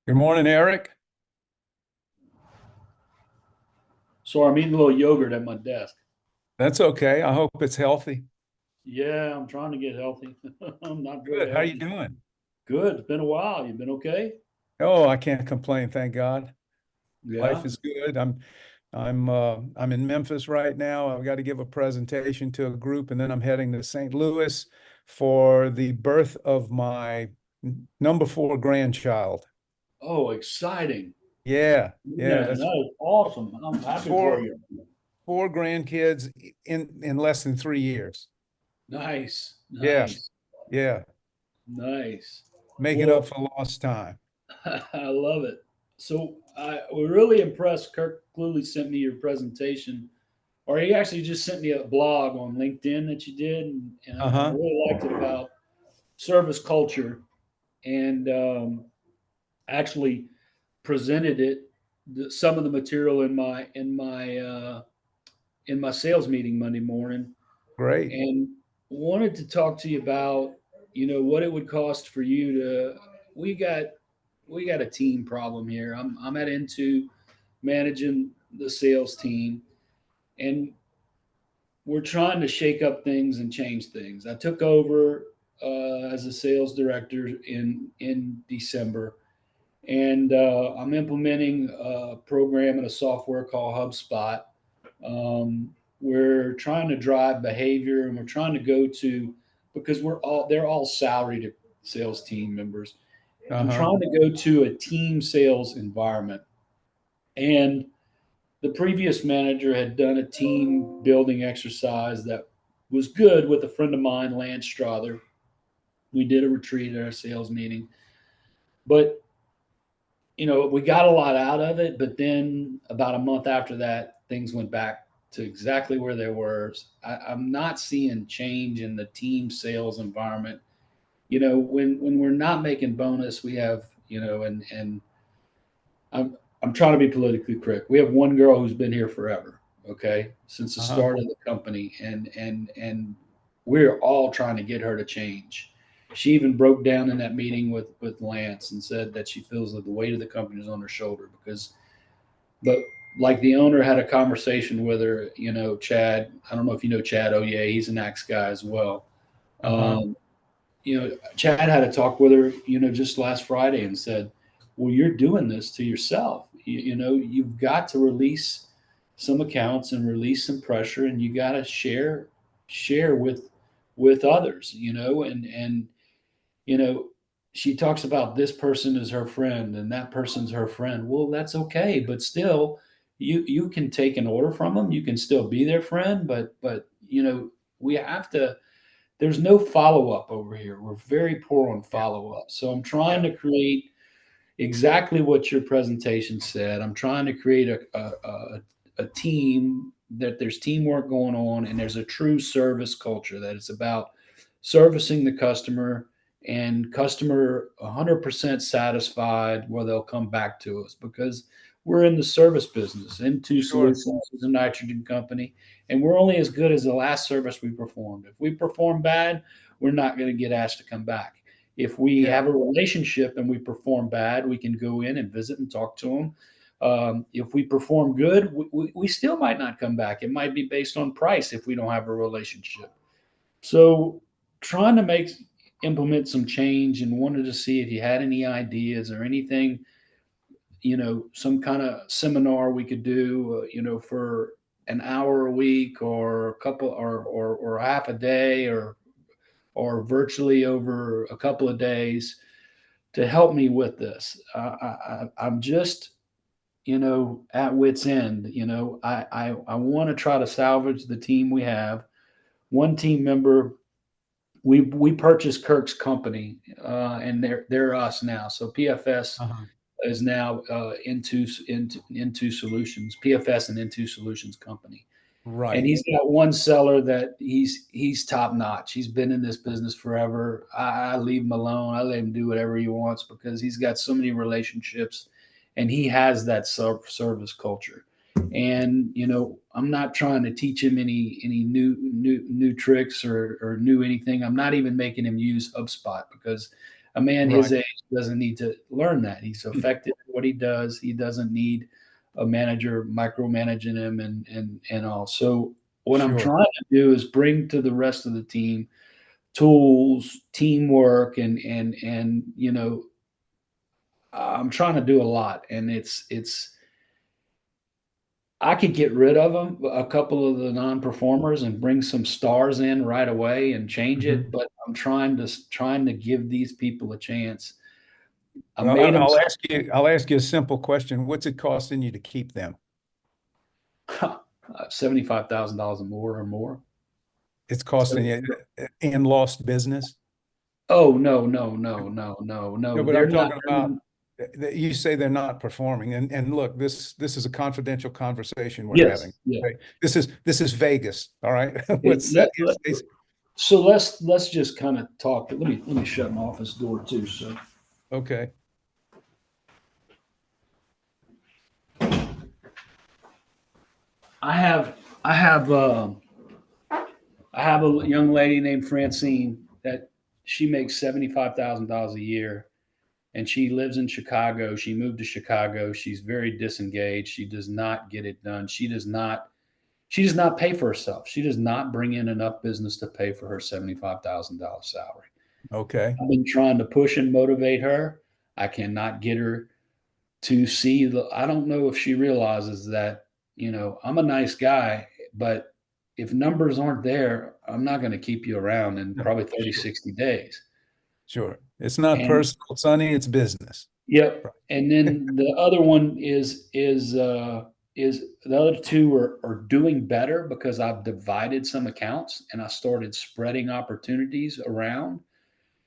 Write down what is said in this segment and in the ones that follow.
Good morning, Eric. So I'm eating a little yogurt at my desk. That's okay. I hope it's healthy. Yeah, I'm trying to get healthy. I'm not very Good. How you healthy. doing? Good. It's been a while. You been okay? Oh, I can't complain, thank God. Life Yeah. is good. I'm in Memphis right now. I've got to give a presentation to a group, and then I'm heading to St. Louis for the birth of my number four grandchild. Oh, exciting. Yeah, yeah, Man, that's that is awesome. I'm happy for four you. four grandkids in less than 3 years. Nice. Yeah, Nice. yeah, Nice. making up Well, for lost time. I love it. So I was really impressed. Kirk clearly sent me your presentation, or he actually just sent me a blog on LinkedIn that you did, and I Uh-huh. really liked it about service culture. And actually presented some of the material in my sales meeting Monday morning, Great. and wanted to talk to you about what it would cost for you to. We got we got a team problem here. I'm at into managing the sales team, and we're trying to shake up things and change things. I took over as a sales director in December, and I'm implementing a program and a software called HubSpot. We're trying to drive behavior, and we're trying to go to because they're all salaried sales team members. I'm Uh-huh. trying to go to a team sales environment, and the previous manager had done a team building exercise that was good with a friend of mine, Lance Strother. We did a retreat at our sales meeting, but we got a lot out of it, but then about a month after that, things went back to exactly where they were. I'm not seeing change in the team sales environment. When we're not making bonus, we have, and I'm trying to be politically correct. We have one girl who's been here forever, okay, since the Uh-huh. start of the company, and we're all trying to get her to change. She even broke down in that meeting with Lance and said that she feels that the weight of the company is on her shoulder because, but like the owner had a conversation with her, Chad. I don't know if you know Chad. Oh yeah, he's an axe guy as well. Uh-huh. Um, Chad had a talk with her, just last Friday and said, well, you're doing this to yourself. You've got to release some accounts and release some pressure, and you got to share with others, and you know, she talks about this person is her friend and that person's her friend. Well, that's okay, but still, you can take an order from them. You can still be their friend, but we have to. There's no follow up over here. We're very poor on Yeah. follow up. So I'm trying Yeah. to create exactly what your presentation said. I'm trying to create a team that there's teamwork going on and there's a true service culture that it's about servicing the customer and customer 100% satisfied where they'll come back to us because we're in the service business. Into Sure. Solutions is a nitrogen company, and we're only as good as the last service we performed. If we perform bad, we're not going to get asked to come back. If we Yeah. have a relationship and we perform bad, we can go in and visit and talk to them. If we perform good, we still might not come back. It might be based on price if we don't have a relationship. So, trying to implement some change and wanted to see if you had any ideas or anything, some kind of seminar we could do, for an hour a week or a couple or half a day or virtually over a couple of days to help me with this. I'm just, at wit's end. I want to try to salvage the team we have. One team member, we purchased Kirk's company, and they're us now. So PFS Uh-huh. is now into Solutions, PFS and Into Solutions company. And Right. he's got one seller that he's top notch. He's been in this business forever. I leave him alone. I let him do whatever he wants because he's got so many relationships, and he has that service culture. And I'm not trying to teach him any new tricks or new anything. I'm not even making him use HubSpot because A man his Right. age doesn't need to learn that. He's effective at what he does. He doesn't need a manager micromanaging him and all. So what I'm Sure. trying to do is bring to the rest of the team tools, teamwork, and I'm trying to do a lot, and it's I could get rid of them, a couple of the non-performers, and bring some stars in right away and change it. Mhm. But I'm trying to give these people a chance. I Well, made them I'll ask you a simple question. What's it costing you to keep them? $75,000 or more. It's costing So, you in lost business. oh no, no, no, no, no, No, no. but They're I'm not. talking about you say they're not performing. And look, this is a confidential conversation we're having. Yes, yeah. Okay? This is Vegas. All right. It- Let's set let- the let- stage. so let's just kind of talk. Let me shut my office door too. So Okay. I have I have I have a young lady named Francine that she makes $75,000 a year, and she lives in Chicago. She moved to Chicago. She's very disengaged. She does not get it done. She does not pay for herself. She does not bring in enough business to pay for her $75,000 salary. Okay. I've been trying to push and motivate her. I cannot get her to see I don't know if she realizes that, I'm a nice guy, but if numbers aren't there, I'm not going to keep you around in No, probably 30, sure. 60 days. Sure. It's not And personal, Sonny, it's business. yep. Right. And then the other one is the other two are doing better because I've divided some accounts and I started spreading opportunities around,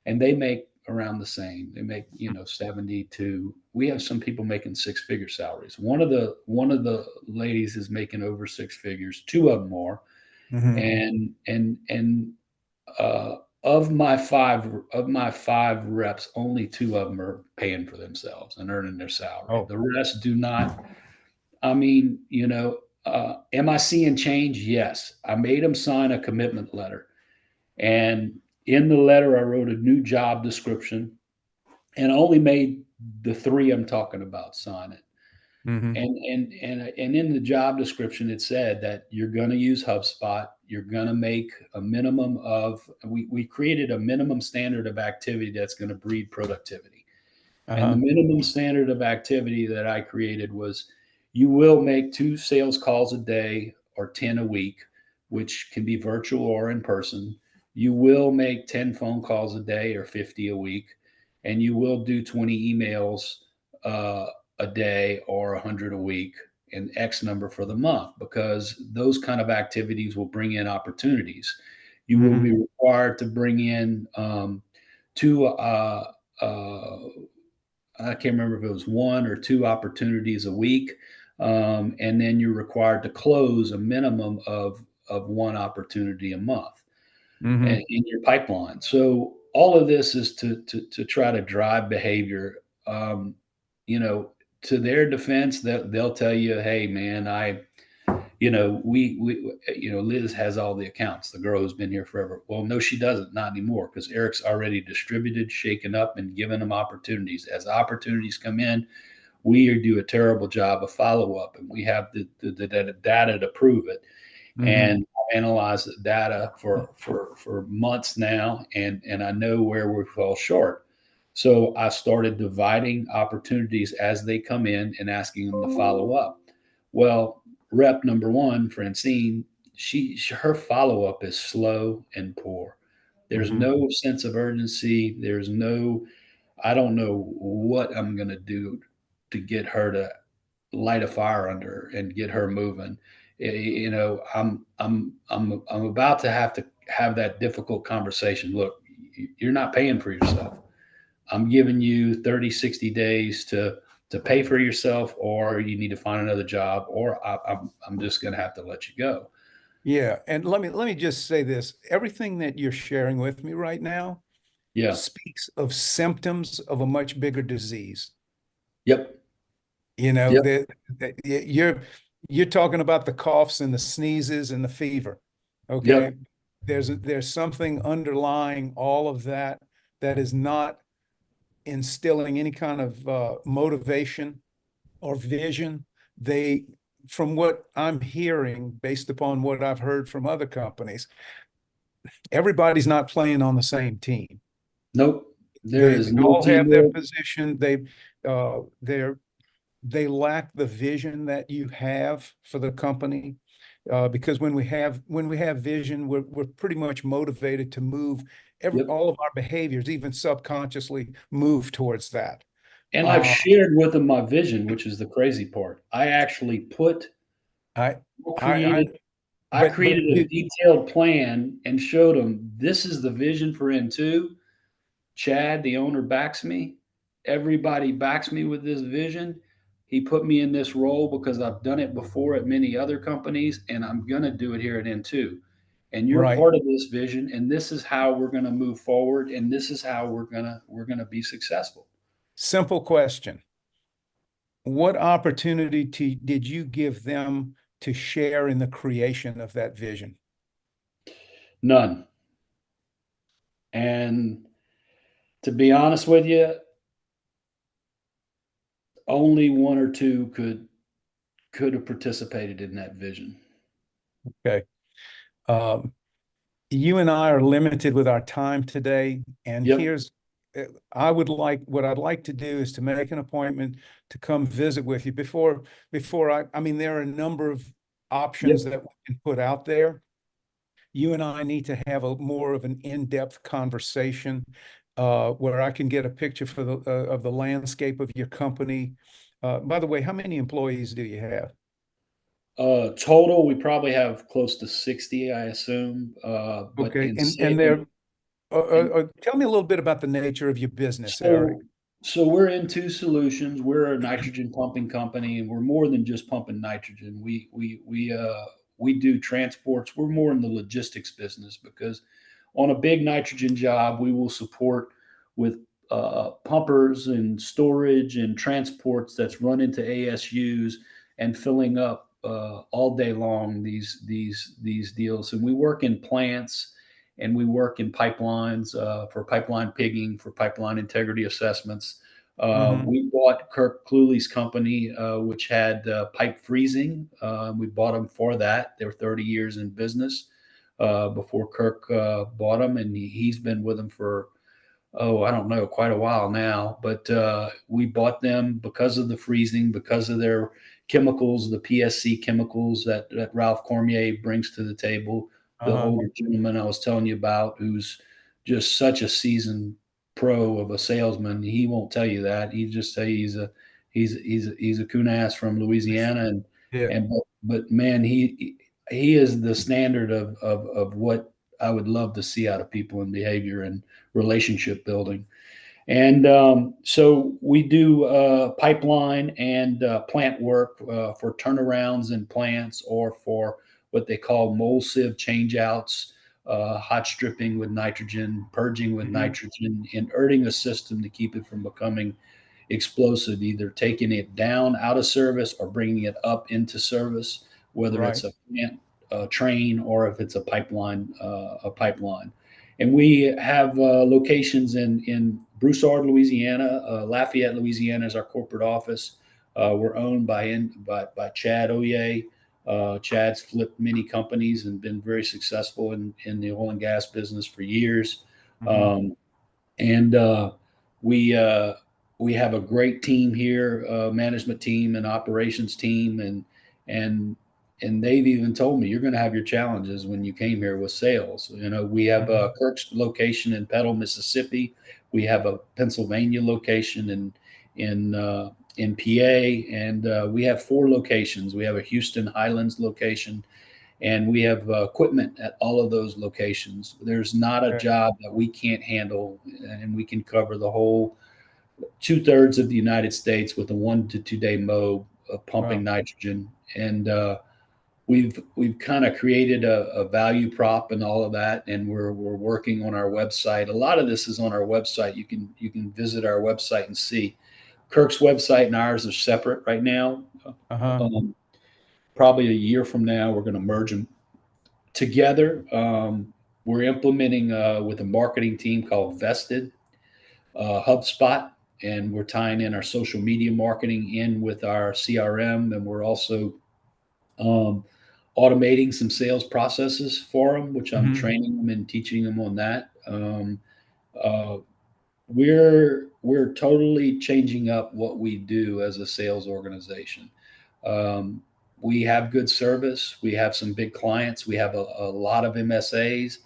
and they make around the same. They make 72. We have some people making six-figure salaries. One of the ladies is making over six figures. Two of them are, Mhm. and uh, of my five reps, only two of them are paying for themselves and earning their salary. Oh. The rest do not. I mean, am I seeing change? Yes. I made them sign a commitment letter, and in the letter, I wrote a new job description, and I only made the three I'm talking about sign it. Mhm. And in the job description, it said that you're going to use HubSpot. You're going to make a minimum of. We created a minimum standard of activity that's going to breed productivity. And the Uh-huh. minimum standard of activity that I created was you will make 2 sales calls a day or 10 a week, which can be virtual or in person. You will make 10 phone calls a day or 50 a week, and you will do 20 emails uh, a day or 100 a week and X number for the month, because those kind of activities will bring in opportunities. You will be Mhm. required to bring in two uh, I can't remember if it was one or two opportunities a week, and then you're required to close a minimum of one opportunity a month Mhm. in your pipeline. So all of this is to try to drive behavior. Um, you know, to their defense, they'll tell you, "Hey, man, Liz has all the accounts. The girl who's been here forever." Well, no, she doesn't, not anymore, because Eric's already distributed, shaken up, and given them opportunities. As opportunities come in, we do a terrible job of follow up, and we have the data to prove it. Mhm. And I've analyzed the data for months now, and I know where we fall short. So I started dividing opportunities as they come in and asking them to follow up. Well, rep number one, Francine, her follow up is slow and poor. There's Mhm. no sense of urgency. There's no, I don't know what I'm going to do to get her to light a fire under her and get her moving. I'm about to have that difficult conversation. Look, you're not paying for yourself. I'm giving you 30, 60 days to pay for yourself, or you need to find another job, or I'm just going to have to let you go. Yeah, and let me just say this. Everything that you're sharing with me right now Yeah. speaks of symptoms of a much bigger disease. Yep. You know, Yep. that you're talking about the coughs and the sneezes and the fever. Yep. Okay. There's something underlying all of that that is not instilling any kind of motivation or vision. They, from what I'm hearing, based upon what I've heard from other companies, everybody's not playing on the same team. Nope. There They is no all have their teamwork. position. They're they lack the vision that you have for the company. Because when we have vision, we're pretty much motivated to move Yep. all of our behaviors, even subconsciously, move towards that. And I've Uh, shared with them my vision, which is the crazy part. I actually I, I, created I but created a detailed plan and showed them this is the vision for N2. Chad, the owner, backs me. Everybody backs me with this vision. He put me in this role because I've done it before at many other companies, and I'm going to do it here at N2. And you're right. part of this vision, and this is how we're going to move forward, and this is how we're gonna be successful. Simple question. What opportunity did you give them to share in the creation of that vision? None. And to be honest with you, only one or two could have participated in that vision. Okay. Um, you and I are limited with our time today, and Yep. what I'd like to do is to make an appointment to come visit with you before I mean, there are a number of options Yep. that we can put out there. You and I need to have a more of an in-depth conversation, where I can get a picture of the landscape of your company. By the way, how many employees do you have? Total, we probably have close to 60, I assume. But Okay, in and they're and tell me a little bit about the nature of your business, Eric. so so we're N2 Solutions. We're a nitrogen pumping company, and we're more than just pumping nitrogen. We do transports. We're more in the logistics business because on a big nitrogen job, we will support with pumpers and storage and transports that's run into ASUs and filling up all day long these deals. And we work in plants and we work in pipelines for pipeline pigging, for pipeline integrity assessments. Hmm. We bought Kirk Cluley's company, which had pipe freezing. We bought them for that. They were 30 years in business before Kirk bought them, and he's been with them for I don't know, quite a while now. But we bought them because of the freezing, because of their chemicals, the PSC chemicals that Ralph Cormier brings to the table. The Uh-huh. older gentleman I was telling you about, who's just such a seasoned pro of a salesman, he won't tell you that. He just say he's a coon ass from Louisiana, Yeah. and but man, he is the standard of what I would love to see out of people in behavior and relationship building. And so we do pipeline and plant work for turnarounds in plants or for what they call mold sieve changeouts, hot stripping with nitrogen, purging with Hmm. nitrogen, and earthing a system to keep it from becoming explosive, either taking it down out of service or bringing it up into service, whether it's Right. a plant, a train, or if it's a pipeline, And we have locations in Broussard, Louisiana. Lafayette, Louisiana is our corporate office. We're owned by Chad Oye. Chad's flipped many companies and been very successful in the oil and gas business for years. Hmm. Um, and we uh, we have a great team here, management team and operations team, and and they've even told me you're going to have your challenges when you came here with sales. You know, we have Hmm. Kirk's location in Petal, Mississippi. We have a Pennsylvania location in PA, and we have four locations. We have a Houston Highlands location, and we have equipment at all of those locations. There's not a Okay. job that we can't handle, and we can cover the whole 2/3 of the United States with a 1 to 2 day mode of pumping Wow. nitrogen. And we've kind of created a value prop and all of that, and we're working on our website. A lot of this is on our website. You can visit our website and see. Kirk's website and ours are separate right now. Uh-huh. Um, Probably a year from now, we're going to merge them together. We're implementing with a marketing team called Vested. HubSpot, and we're tying in our social media marketing in with our CRM, and we're also um, automating some sales processes for them, which I'm Hmm. training them and teaching them on that. Uh, we're totally changing up what we do as a sales organization. Um, we have good service. We have some big clients. We have a lot of MSAs.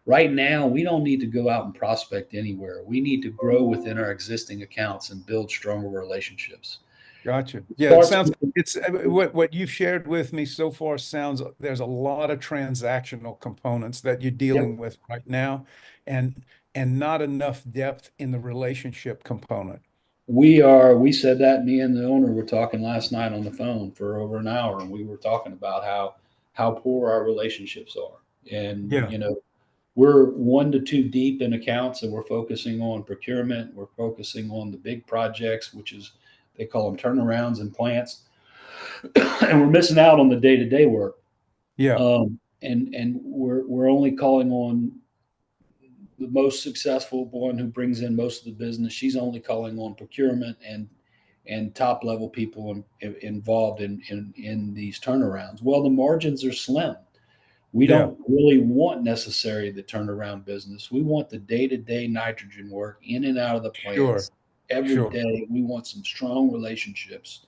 Right now, we don't need to go out and prospect anywhere. We need to grow within our existing accounts and build stronger relationships. Gotcha. It Yeah, it starts sounds with, it's what you've shared with me so far sounds there's a lot of transactional components that you're yep, dealing with right now, and not enough depth in the relationship component. we said that me and the owner were talking last night on the phone for over an hour, and we were talking about how poor our relationships are. And Yeah. you know, we're 1 to 2 deep in accounts, and we're focusing on procurement. We're focusing on the big projects, which is they call them turnarounds and plants, and we're missing out on the day-to-day work. Yeah. And we're only calling on the most successful one who brings in most of the business. She's only calling on procurement and top level people involved in these turnarounds. Well, the margins are slim. We Yeah. don't really want necessarily the turnaround business. We want the day to day nitrogen work in and out of the Sure. plants every Sure. day. We want some strong relationships.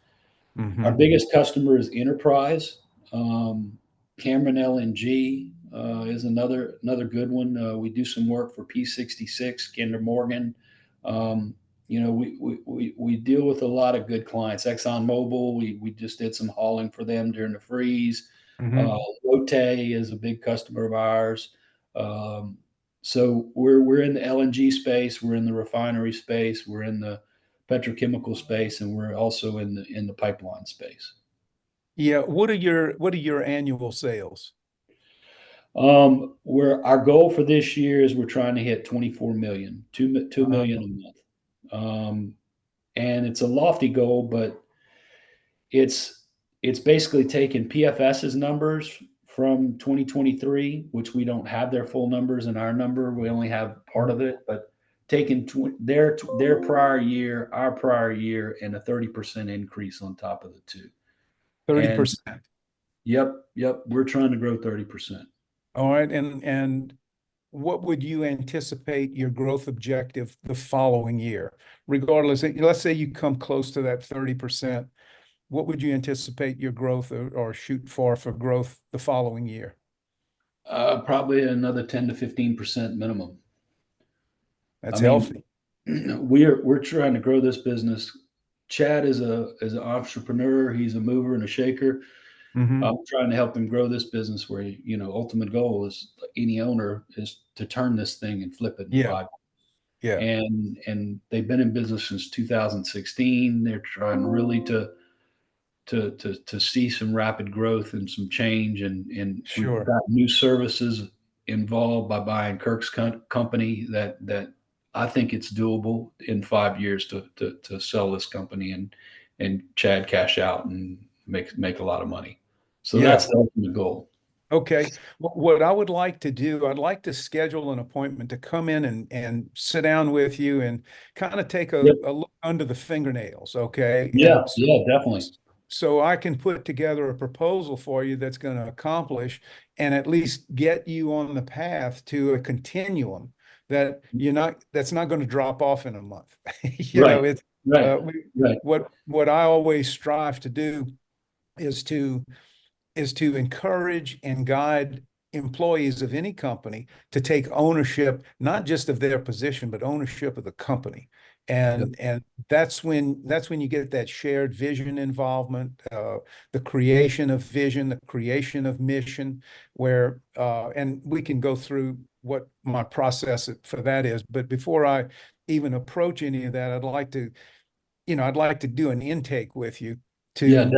Our Hmm. biggest customer is Enterprise. Cameron LNG is another good one. We do some work for P66, Kinder Morgan. Um, we deal with a lot of good clients. ExxonMobil, we just did some hauling for them during the freeze. Uh, Hmm. Lotte is a big customer of ours. Um, so we're in the LNG space, we're in the refinery space, we're in the petrochemical space, and we're also in the pipeline space. Yeah. What are your annual sales? Where our goal for this year is we're trying to hit 24 million, 2 Uh, million a month. And it's a lofty goal, but it's it's basically taking PFS's numbers from 2023, which we don't have their full numbers in our number. We only have part of it, but taking their prior year, our prior year, and a 30% increase on top of the two. And 30%. yep, we're trying to grow 30%. All right. And what would you anticipate your growth objective the following year? Regardless, let's say you come close to that 30%, what would you anticipate your growth or shoot for growth the following year? Probably another 10 to 15% minimum. I That's mean, healthy. we're trying to grow this business. Chad is an entrepreneur. He's a mover and a shaker. I'm Hmm. trying to help him grow this business where, ultimate goal is any owner is to turn this thing and flip it in Yeah. 5. Yeah. And they've been in business since 2016. They're trying really to see some rapid growth and some change, and we've Sure. got new services involved by buying Kirk's company that I think it's doable in 5 years to sell this company and Chad cash out and make a lot of money. So that's Yeah. the ultimate goal. Okay. What I would like to do, I'd like to schedule an appointment to come in and sit down with you and kind of take Yep. a look under the fingernails. Okay. Yeah. Yeah. Definitely. So I can put together a proposal for you that's going to accomplish and at least get you on the path to a continuum that's not going to drop off in a month. Right. It's Right. uh, Right. what I always strive to do is to encourage and guide employees of any company to take ownership, not just of their position, but ownership of the company. Yep. And that's when you get that shared vision involvement, the creation of vision, the creation of mission, where and we can go through what my process for that is. But before I even approach any of that, I'd like to do an intake with you Yeah. to get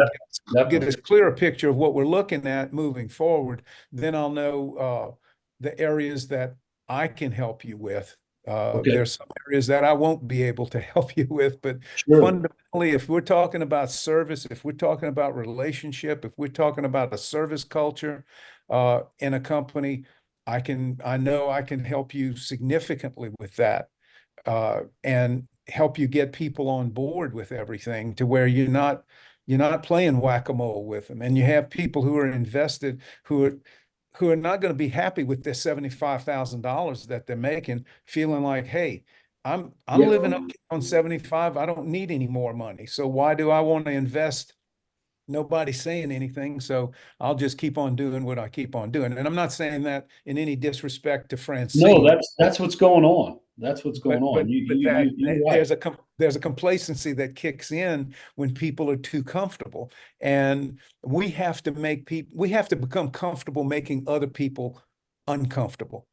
Definitely. as clear a picture of what we're looking at moving forward. Then I'll know the areas that I can help you with. Okay. There's some areas that I won't be able to help you with, but Sure. fundamentally, if we're talking about service, if we're talking about relationship, if we're talking about a service culture in a company, I know I can help you significantly with that. and help you get people on board with everything to where you're not playing whack-a-mole with them, and you have people who are invested who are not going to be happy with their $75,000 that they're making, feeling like, hey, I'm Yeah. living up on 75. I don't need any more money. So why do I want to invest? Nobody's saying anything, so I'll just keep on doing what I keep on doing. And I'm not saying that in any disrespect to No, Francine, that's what's going on. That's what's going on. but that You're right. there's a complacency that kicks in when people are too comfortable, and we have to become comfortable making other people uncomfortable.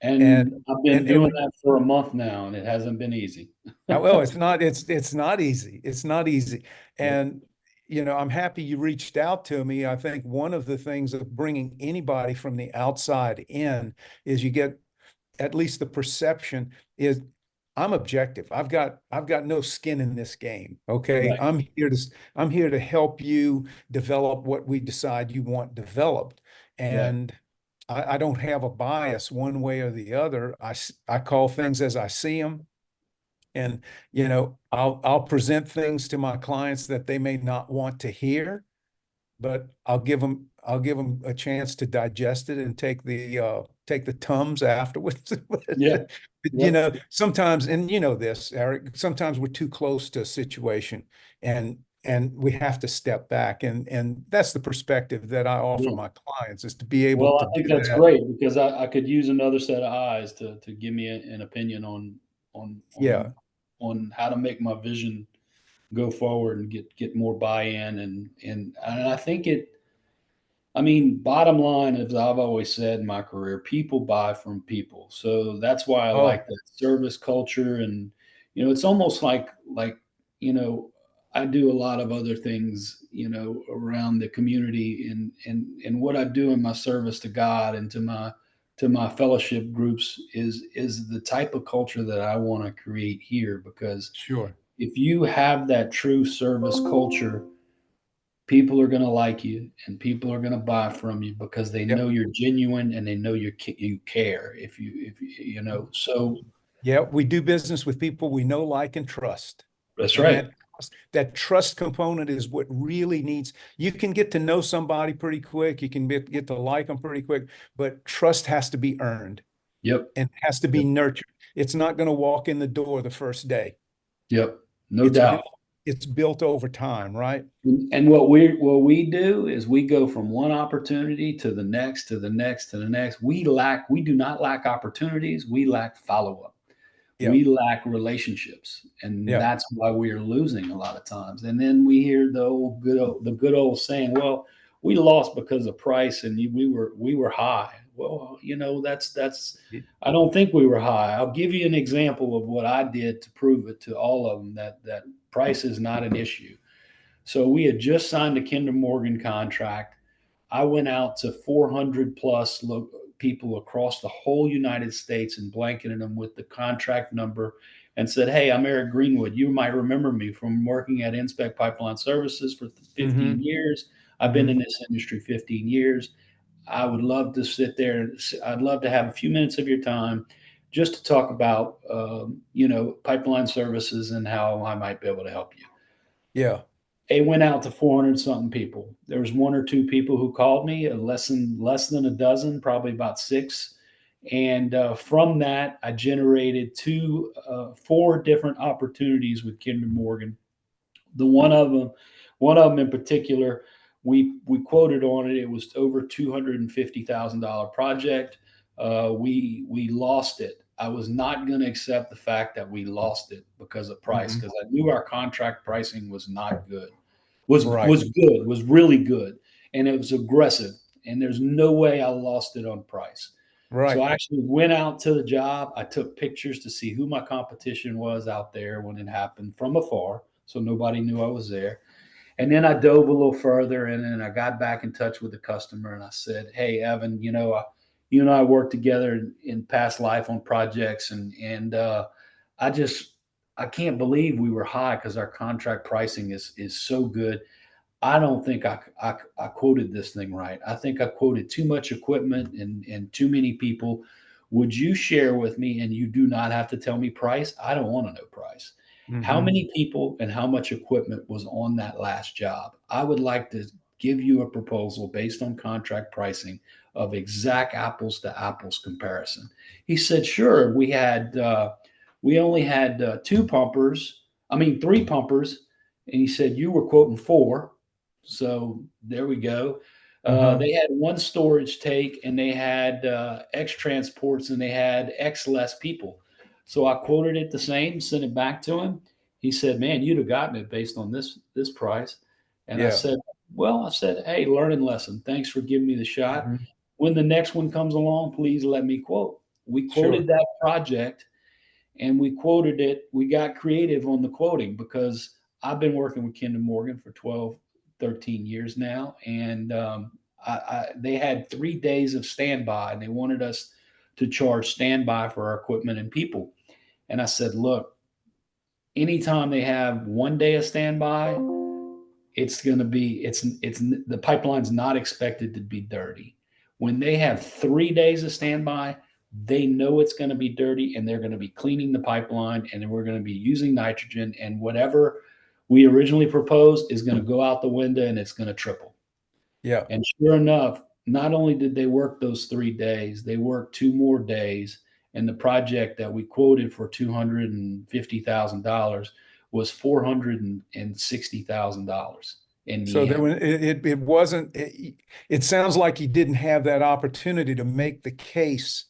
And And I've been and doing that for a month now, and it hasn't been easy. well, it's not easy. It's not easy. Yep. And I'm happy you reached out to me. I think one of the things of bringing anybody from the outside in is you get at least the perception is I'm objective. I've got no skin in this game. Okay. Right. I'm here to help you develop what we decide you want developed. Right. And I don't have a bias one way or the other. I call things as I see them. And I'll present things to my clients that they may not want to hear, but I'll give them a chance to digest it and take the Tums afterwards. Yeah. But, Yep. sometimes, and this, Eric, sometimes we're too close to a situation, and we have to step back, and that's the perspective that I offer Yeah. my clients, is to be able Well, to I think do that's that. great because I could use another set of eyes to give me an opinion on Yeah. on on how to make my vision go forward and get more buy-in and I think I mean, bottom line, as I've always said in my career, people buy from people. So that's why I Oh, like that service culture. And, it's almost you know, I do a lot of other things, around the community and what I do in my service to God and to my fellowship groups is the type of culture that I want to create here because sure. if you have that true service culture, people are going to like you and people are going to buy from you because they Yep. know you're genuine and they know you care so Yeah, we do business with people we know, like, and trust. that's And right. that trust component is what really needs. You can get to know somebody pretty quick. You can get to like them pretty quick, but trust has to be earned Yep. and has to be Yep. nurtured. It's not going to walk in the door the first day. Yep. No It's doubt. built, it's built over time, right? And what we do is we go from one opportunity to the next to the next to the next. We do not lack opportunities, we lack follow-up. Yeah. We lack relationships, and Yeah. that's why we are losing a lot of times. And then we hear the good old saying, "Well, we lost because of price, and we were high." Well, that's. I don't think we were high. I'll give you an example of what I did to prove it to all of them that price is not an issue. So we had just signed a Kinder Morgan contract. I went out to 400 plus people across the whole United States and blanketed them with the contract number and said, "Hey, I'm Eric Greenwood. You might remember me from working at Inspect Pipeline Services for 15 Hmm. years. I've been in Hmm. this industry 15 years. I would love to sit there. I'd love to have a few minutes of your time just to talk about, pipeline services and how I might be able to help you." Yeah. It went out to 400 something people. There was one or two people who called me, less than a dozen, probably about six. And from that, I generated four different opportunities with Kinder Morgan. The one of them in particular, we quoted on it. It was over $250,000 project. We lost it. I was not going to accept the fact that we lost it because of price, Hmm. because I knew our contract pricing was not good. Was Right. was good. Was really good, and it was aggressive. And there's no way I lost it on price. So Right. I actually went out to the job. I took pictures to see who my competition was out there when it happened from afar, so nobody knew I was there. And then I dove a little further, and then I got back in touch with the customer, and I said, "Hey, Evan, you and I worked together in past life on projects, and I just I can't believe we were high because our contract pricing is so good. I don't think I quoted this thing right. I think I quoted too much equipment and too many people. Would you share with me, and you do not have to tell me price? I don't want to know price. How Hmm. many people and how much equipment was on that last job? I would like to give you a proposal based on contract pricing of exact apples to apples comparison. He said, sure. We only had three pumpers, and he said you were quoting four. So there we go. Uh-huh. They had one storage take, and they had X transports, and they had X less people. So I quoted it the same, sent it back to him. He said, "Man, you'd have gotten it based on this price." And I Yeah. said, "Well, I said, hey, learning lesson. Thanks for giving me the shot. Hmm. When the next one comes along, please let me quote." We quoted Sure. that project, and we quoted it. We got creative on the quoting because I've been working with Kinder Morgan for 12, 13 years now. And they had 3 days of standby, and they wanted us to charge standby for our equipment and people. And I said, look, anytime they have 1 day of standby, it's going to be it's the pipeline's not expected to be dirty. When they have 3 days of standby, they know it's going to be dirty, and they're going to be cleaning the pipeline, and then we're going to be using nitrogen, and whatever we originally proposed is going to go out the window, and it's going to triple. Yeah. And sure enough, not only did they work those 3 days, they worked 2 more days. And the project that we quoted for $250,000 was $460,000 in So the there, end. it wasn't, it sounds like he didn't have that opportunity to make the case.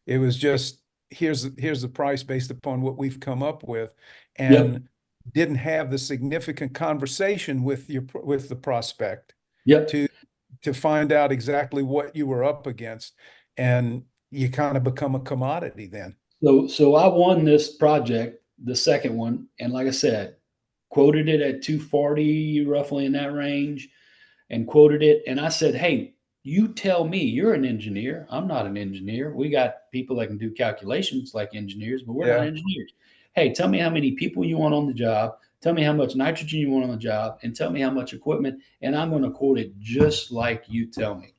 It was just, here's the price based upon what we've come up with, Yep. and didn't have the significant conversation with with the prospect Yep. to find out exactly what you were up against. And you kind of become a commodity then. So I won this project, the second one, and like I said, quoted it at 240, roughly in that range, and quoted it. And I said, hey, you tell me, you're an engineer. I'm not an engineer. We got people that can do calculations like engineers, but we're not Yeah. engineers. Hey, tell me how many people you want on the job. Tell me how much nitrogen you want on the job, and tell me how much equipment. And I'm going to quote it just like you tell me.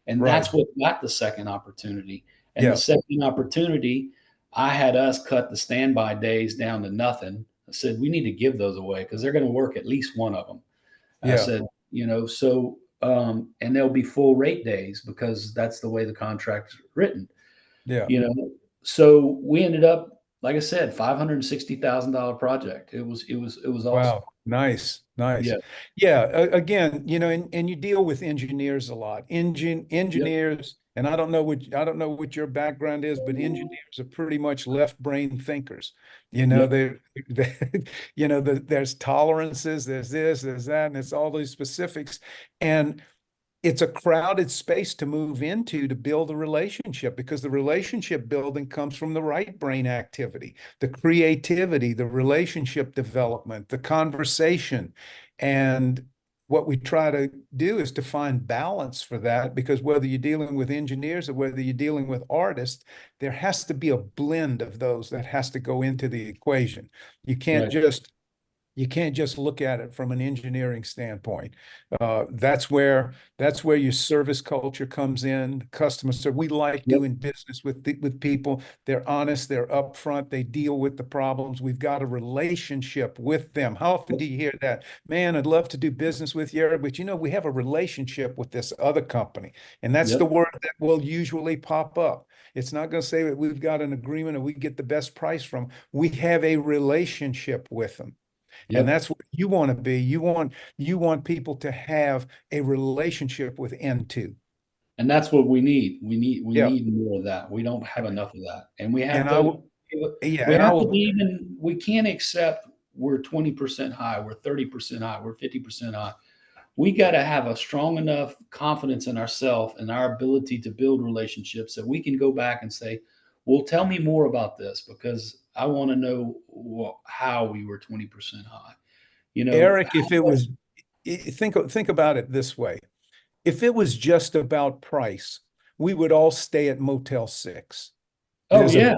And Right. that's what got the second opportunity. And the Yeah. second opportunity, I had us cut the standby days down to nothing. I said, we need to give those away because they're going to work at least one of them. I Yeah. said, and they'll be full rate days because that's the way the contract's written, Yeah. you know. So we ended up, like I said, $560,000 project. It was awesome. Wow. Nice. Nice. Yeah. Yeah. Again, and you deal with engineers a lot. Yep. Engineers, and I don't know what your background is, but engineers are pretty much left brain thinkers. Yep. They there's tolerances, there's this, there's that, and it's all these specifics. And it's a crowded space to move into to build a relationship, because the relationship building comes from the right brain activity, the creativity, the relationship development, the conversation. And what we try to do is to find balance for that, because whether you're dealing with engineers or whether you're dealing with artists, there has to be a blend of those that has to go into the equation. You can't Right. just you can't just look at it from an engineering standpoint. That's where your service culture comes in. Customer service. We like Yep. doing business with people. They're honest. They're upfront. They deal with the problems. We've got a relationship with them. How often Yep. do you hear that? Man, I'd love to do business with you, but we have a relationship with this other company, and that's the Yep. word that will usually pop up. It's not going to say that we've got an agreement or we get the best price from. We have a relationship with them. And Yep. that's what you want to be. You want people to have a relationship with N2. And that's what we need. We Yeah. need more of that. We don't have enough of that. And we have And I to will, yeah, we and I have to be will, even we can't accept we're 20% high, we're 30% high, we're 50% high. We got to have a strong enough confidence in ourselves and our ability to build relationships that we can go back and say, well, tell me more about this because I want to know how we were 20% high. Eric, How if it much? was, think about it this way. If it was just about price, we would all stay at Motel 6. Oh, There's a yeah.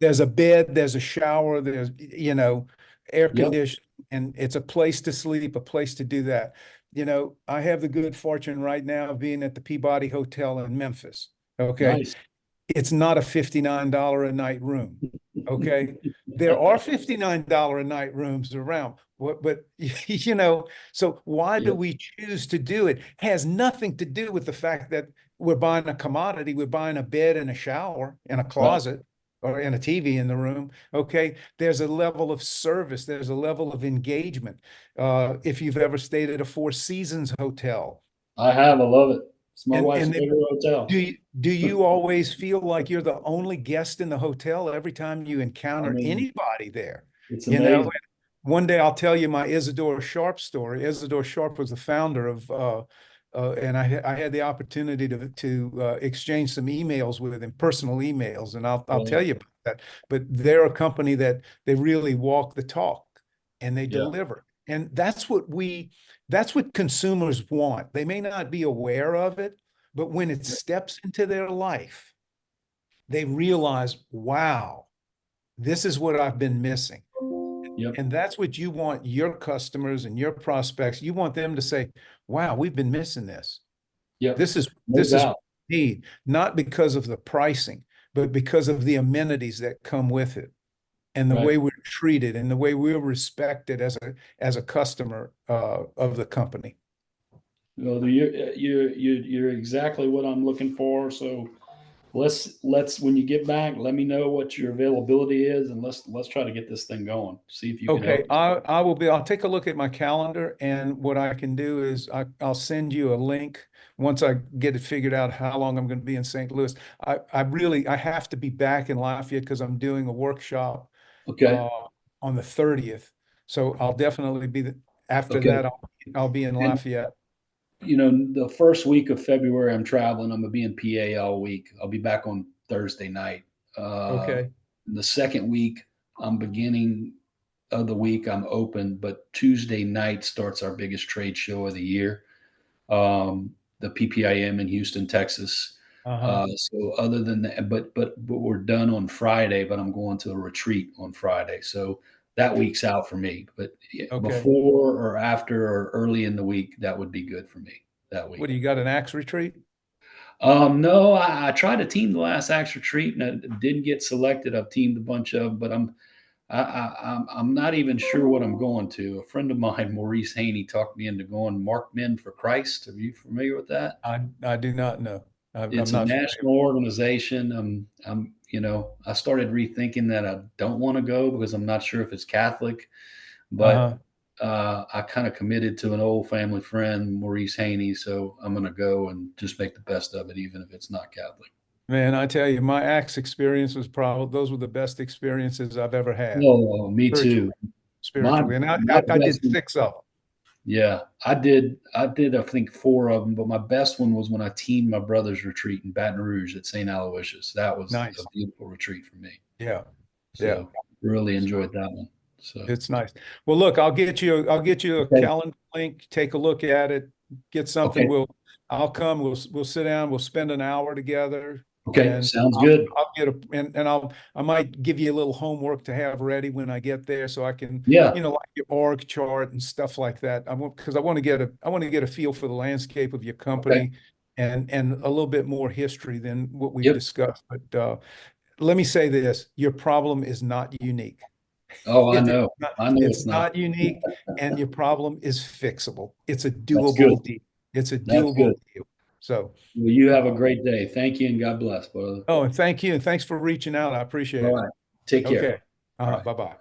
there's a bed, there's a shower, there's air Yep. conditioning, and it's a place to sleep, a place to do that. I have the good fortune right now of being at the Peabody Hotel in Memphis. Okay. Nice. it's not a $59 a night room. Okay. There are $59 a night rooms around. But so why do Yep. we choose to do it? Has nothing to do with the fact that we're buying a commodity. We're buying a bed and a shower and a Right. closet or and a TV in the room. Okay. There's a level of service. There's a level of engagement. If you've ever stayed at a Four Seasons hotel, I have. I love it. It's my and wife's and they favorite hotel. do you always feel like you're the only guest in the hotel every time you I encounter mean, anybody there? it's You know, amazing. one day I'll tell you my Isidore Sharp story. Isidore Sharp was the founder of, and I had the opportunity to exchange some emails with him, personal emails, and I'll tell Yeah. you about that. But they're a company that they really walk the talk and they Yeah. deliver. And that's what consumers want. They may not be aware of it, but when it steps into their life, they realize, wow, this is what I've been missing. Yep. And that's what you want your customers and your prospects. You want them to say, wow, we've been missing this. Yep. This is No this is doubt. what we need, not because of the pricing, but because of the amenities that come with it and the Right. way we're treated and the way we're respected as a customer of the company. Well, you're exactly what I'm looking for. So let's when you get back, let me know what your availability is, and let's try to get this thing going. See if you can Okay, help us. I'll take a look at my calendar, and what I can do is I'll send you a link once I get it figured out how long I'm going to be in St. Louis. I have to be back in Lafayette because I'm doing a workshop Okay. uh on the 30th. So I'll definitely after Okay. that I'll be in And Lafayette. the first week of February, I'm traveling. I'm gonna be in PA all week. I'll be back on Thursday night. Okay. The second week, I'm beginning of the week, I'm open, but Tuesday night starts our biggest trade show of the year, the PPIM in Houston, Texas. Uh-huh. So other than that, but we're done on Friday. But I'm going to a retreat on Friday, so that week's out for me. But Okay. before or after or early in the week, that would be good for me that What week. do you got, an axe retreat? No, I tried to team the last Axe retreat and I didn't get selected. I've teamed a bunch of, but I'm not even sure what I'm going to. A friend of mine, Maurice Haney, talked me into going Mark Men for Christ. Are you familiar with that? I do not know. I'm It's a not familiar. national organization. I started rethinking that I don't want to go because I'm not sure if it's Catholic, but Uh-huh. I kind of committed to an old family friend, Maurice Haney. So I'm going to go and just make the best of it, even if it's not Catholic. Man, I tell you, my Axe experience was probably those were the best experiences I've ever had. Oh, me Spiritually, too. My spiritually. And I, my I, I best did six of them. Yeah, I did. I think four of them, but my best one was when I teamed my brother's retreat in Baton Rouge at St. Aloysius. That was a Nice. beautiful retreat for me. Yeah. Yeah. So really enjoyed that one. So It's nice. Well, look, I'll get you a okay, calendar link, take a look at it, get something. okay, I'll come, we'll sit down, we'll spend an hour together okay. and Sounds I'll, good. I'll get I might give you a little homework to have ready when I get there so I can, Yeah. like your org chart and stuff like that. Because I want to get a feel for the landscape of your Okay. company and a little bit more history than what we've Yep. discussed. But let me say this, your problem is not unique. Oh, I It is know. not, I know it's it's not. not unique, and your problem is fixable. It's a That's good. doable deal. It's a That's doable good. deal. So, Well, you have a uh, great day. Thank you and God bless, brother. oh, and thank you, and thanks for reaching out. I appreciate All it. right. Take care. Okay. All Uh-huh. right. Bye-bye.